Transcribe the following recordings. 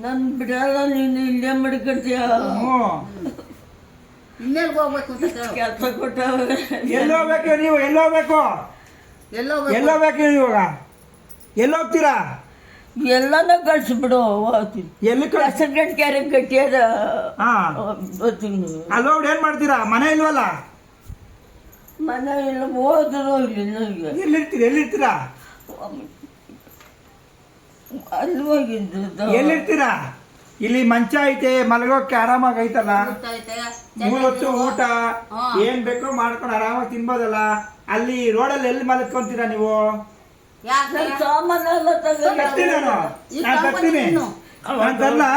ನನ್ ಬಿಡಲ್ಲ, ನೀನು ಇಲ್ಲೇ ಮಡ್ಕೊತೀಯ. ಇನ್ನೆಲ್ಗೆ ಹೋಗ್ಬೇಕು ಅಂತ ಕೆಲಸ ಕೊಟ್ಟವ್ರೆ. ಎಲ್ಲಿ ಹೋಗ್ಬೇಕು ನೀವು? ಎಲ್ಲಿ ಹೋಗ್ಬೇಕು? ಎಲ್ಲಿ ಹೋಗ್ಬೇಕು ನೀವು ಇವಾಗ? ಎಲ್ಲಿ ಹೋಗ್ತೀರಾ? ಎಲ್ಲಾನ ಕಳ್ಸಿಬಿಡು, ಹೋಗ್ತೀನಿ. ಎಲ್ಲಿ ಹೆಸರುಗಟ್ಟ ಕೆರೆ ಕಟ್ಟಿಯದ ಬರ್ತೀನಿ. ಅಲ್ಲಿ ಹೋಗ್ಬಿಟ್ಟು ಏನ್ ಮಾಡ್ತೀರಾ? ಮನೆ ಇಲ್ವಲ್ಲ? ಮನೆ ಇಲ್ಲ, ಹೋದ್ರು ಇಲ್ಲಿ ನನಗೆ. ಎಲ್ಲಿರ್ತೀರಾ? ಅಲ್ಲಿ ಹೋಗಿದ್ದು. ಎಲ್ಲಿರ್ತೀರಾ? ಇಲ್ಲಿ ಮಂಚ ಐತೆ, ಮಲಗೋಕೆ ಆರಾಮಾಗಿ ಐತಲ್ಲ, 3 ಹೊತ್ತು ಊಟ ಏನ್ ಬೇಕೋ ಮಾಡ್ಕೊಂಡು ಆರಾಮಾಗಿ ತಿನ್ಬೋದಲ್ಲ. ಅಲ್ಲಿ ರೋಡಲ್ಲಿ ಎಲ್ಲಿ ಮಲಗ್ಕೊಂತೀರಾ ನೀವು? ಸಾಮಾನೆಲ್ಲ ತರ್ತೀನಿ ನಾನು ತರ್ತೀನಿ. ನಾನು ತರ್ಲಾ?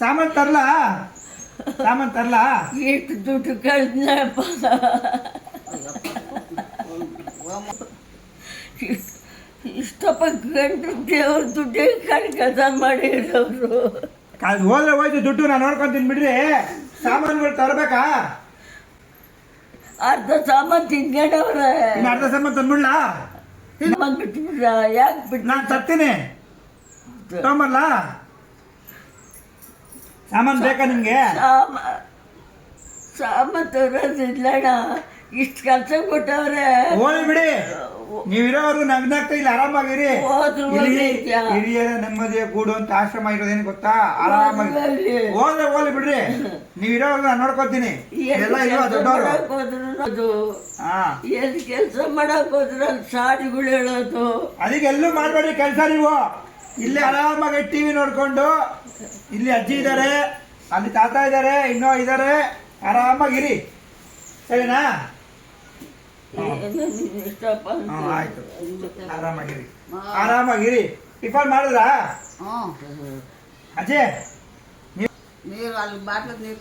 ಸಾಮಾನು ತರ್ಲಾ? ಎಷ್ಟು ದುಡ್ಡು ಕಳ್ದಪ್ಪ. ಇಷ್ಟಪ್ಪ ಗಂಟು ದೇವ್ರ ದುಡ್ಡೇ ಕೆಲಸ ಮಾಡಿರೋರು. ಹೋದ್ರೆ ಹೋಯ್ತು ದುಡ್ಡು, ನಾನು ನೋಡ್ಕೊಂತೀನಿ ಬಿಡ್ರಿ. ಸಾಮಾನುಗಳು ತರಬೇಕಾ? ಅರ್ಧ ಸಾಮಾನು ತಿನ್ಕೊಂಡವ್ರೆ. ಅರ್ಧ ಸಾಮಾನು ತಂದ್ಬಿಡ್ಲಾ? ಬಿಟ್ಬಿಟ್ರ? ಯಾಕೆ ಬಿಟ್ಟು? ನಾನು ತರ್ತೀನಿ, ತಗೊಂಬರ್ಲ? ಸಾಮಾನು ಬೇಕಾ ನಿಮ್ಗೆ? ಸಾಮಾನು ತರೋದಿಲ್ಲಣ್ಣ, ಇಷ್ಟು ಕೆಲಸ ಕೊಟ್ಟವ್ರೆ. ಹೋಗಿ ಬಿಡಿ, ನೀವಿರೋರು ನಗ್ನಾಗ್ತಾ ಇಲ್ಲಿ ಆರಾಮಾಗಿರಿ. ಹಿರಿಯರ ನೆಮ್ಮದಿಯ ಕೂಡು ಅಂತ ಆಶ್ರಮ ಇರೋದೇನು ಗೊತ್ತಾ? ಆರಾಮಾಗಿ ಹೋಗ್ಲಿ ಬಿಡ್ರಿ. ನೀವಿರೋರು ನಾನು ನೋಡ್ಕೊತೀನಿ. ಎಲ್ಲ ಇಲ್ವಾ ದೊಡ್ಡವರು? ಎಲ್ಲಿ ಕೆಲಸ ಮಾಡಕ್ ಹೋದ್ರ ಸಾರಿಗಳು ಹೇಳೋದು. ಅದಕ್ಕೆ ಎಲ್ಲೂ ಮಾಡ್ಬೇಡಿ ಕೆಲಸ ನೀವು. ಇಲ್ಲಿ ಆರಾಮಾಗಿ ಟಿವಿ ನೋಡ್ಕೊಂಡು, ಇಲ್ಲಿ ಅಜ್ಜಿ ಇದ್ದಾರೆ, ಅಲ್ಲಿ ತಾತ ಇದ್ದಾರೆ, ಇನ್ನೂ ಇದ್ದಾರೆ, ಆರಾಮಾಗಿರಿ. ಸರಿನಾ? ಆಯ್ತು, ಆರಾಮಾಗಿರಿ. ಟಿಫನ್ ಮಾಡಿದ್ರಾ ಅಜ್ಜಿ? ನೀರು ಅಲ್ಲಿ ಬಾಟ್ಲದ ನೀರು